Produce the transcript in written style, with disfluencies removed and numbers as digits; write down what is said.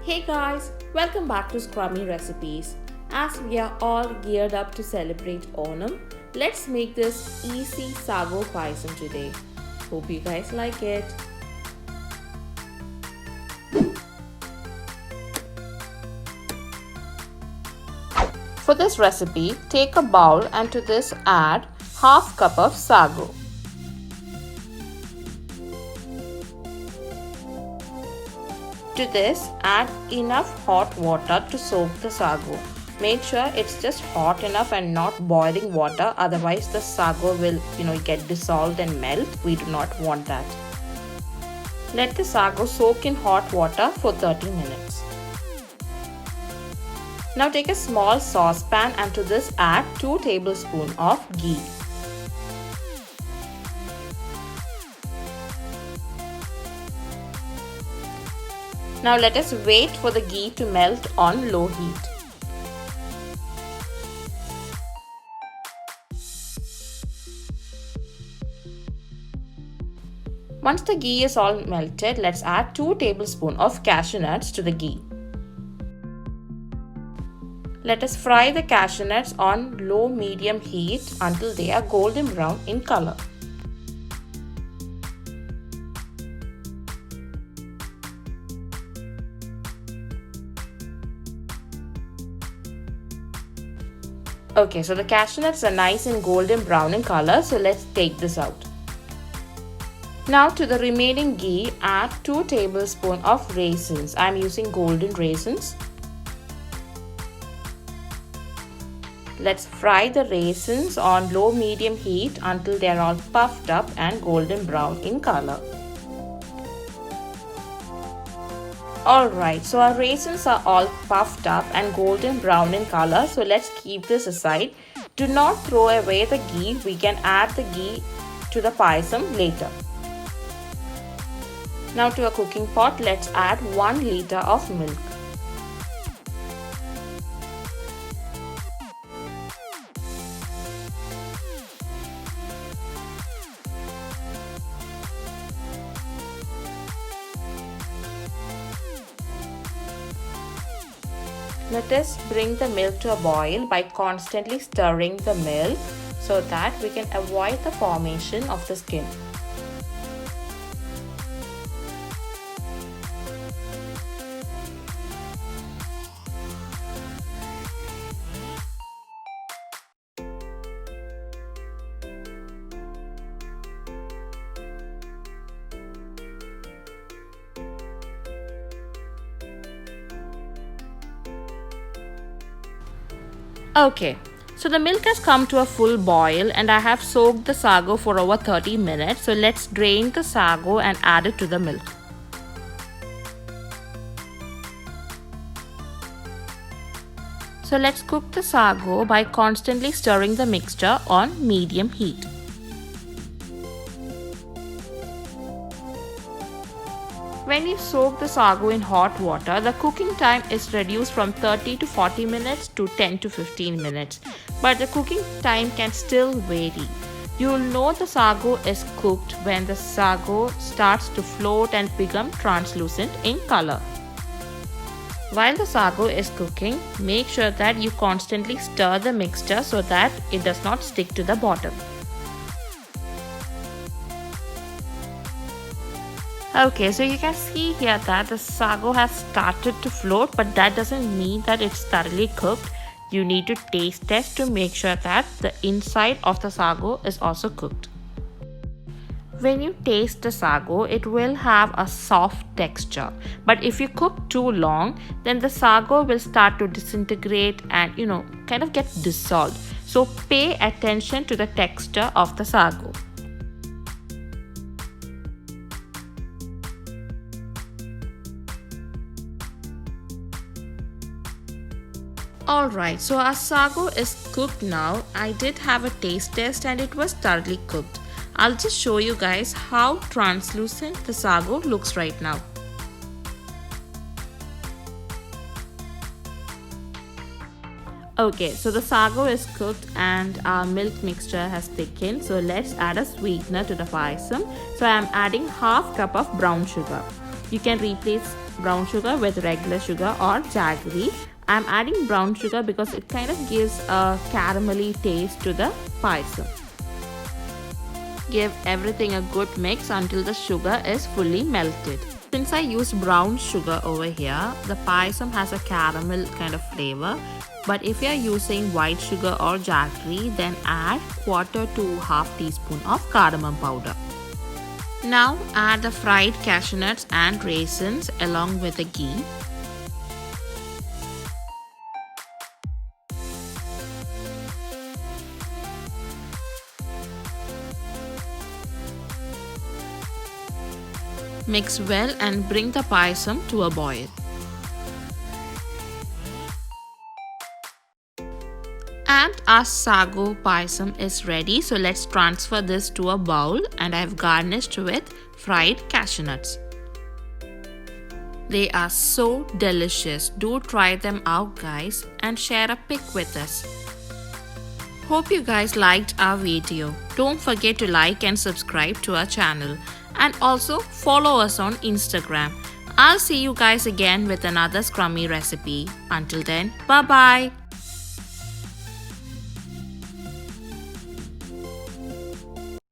Hey guys, welcome back to Scrummy recipes. As we are all geared up to celebrate Onam, let's make this easy Sago Payasam today. Hope you guys like it. For this recipe, take a bowl and to this add half cup of sago. To this, add enough hot water to soak the sago. Make sure it's just hot enough and not boiling water, otherwise the sago will get dissolved and melt. We do not want that. Let the sago soak in hot water for 30 minutes. Now take a small saucepan and to this add 2 tablespoons of ghee. Now let us wait for the ghee to melt on low heat. Once the ghee is all melted, let's add 2 tablespoons of cashew nuts to the ghee. Let us fry the cashew nuts on low-medium heat until they are golden brown in color. Okay, so the cashew nuts are nice and golden brown in color, so let's take this out. Now to the remaining ghee, add 2 tablespoons of raisins. I am using golden raisins. Let's fry the raisins on low-medium heat until they are all puffed up and golden brown in color. Alright, so our raisins are all puffed up and golden brown in color, so let's keep this aside. Do not throw away the ghee, we can add the ghee to the payasam later. Now to a cooking pot, let's add 1 liter of milk. Let us bring the milk to a boil by constantly stirring the milk so that we can avoid the formation of the skin. Okay, so the milk has come to a full boil and I have soaked the sago for over 30 minutes. So let's drain the sago and add it to the milk. So let's cook the sago by constantly stirring the mixture on medium heat. When you soak the sago in hot water, the cooking time is reduced from 30 to 40 minutes to 10 to 15 minutes. But the cooking time can still vary. You will know the sago is cooked when the sago starts to float and become translucent in color. While the sago is cooking, make sure that you constantly stir the mixture so that it does not stick to the bottom. Okay, so you can see here that the sago has started to float, but that doesn't mean that it's thoroughly cooked. You need to taste test to make sure that the inside of the sago is also cooked. When you taste the sago, it will have a soft texture. But if you cook too long, then the sago will start to disintegrate and kind of get dissolved. So pay attention to the texture of the sago. Alright, so our sago is cooked now. I did have a taste test and it was thoroughly cooked. I'll just show you guys how translucent the sago looks right now. Okay, so the sago is cooked and our milk mixture has thickened. So let's add a sweetener to the payasam. So I am adding half cup of brown sugar. You can replace brown sugar with regular sugar or jaggery. I'm adding brown sugar because it kind of gives a caramelly taste to the payasam. Give everything a good mix until the sugar is fully melted. Since I used brown sugar over here, the payasam has a caramel kind of flavor. But if you are using white sugar or jaggery, then add 1/4 to 1/2 teaspoon of cardamom powder. Now add the fried cashew nuts and raisins along with the ghee. Mix well and bring the payasam to a boil. And our sago payasam is ready, so let's transfer this to a bowl, and I have garnished with fried cashew nuts. They are so delicious. Do try them out, guys, and share a pic with us. Hope you guys liked our video. Don't forget to like and subscribe to our channel, and also follow us on Instagram. I'll see you guys again with another Scrummy recipe. Until then, bye bye.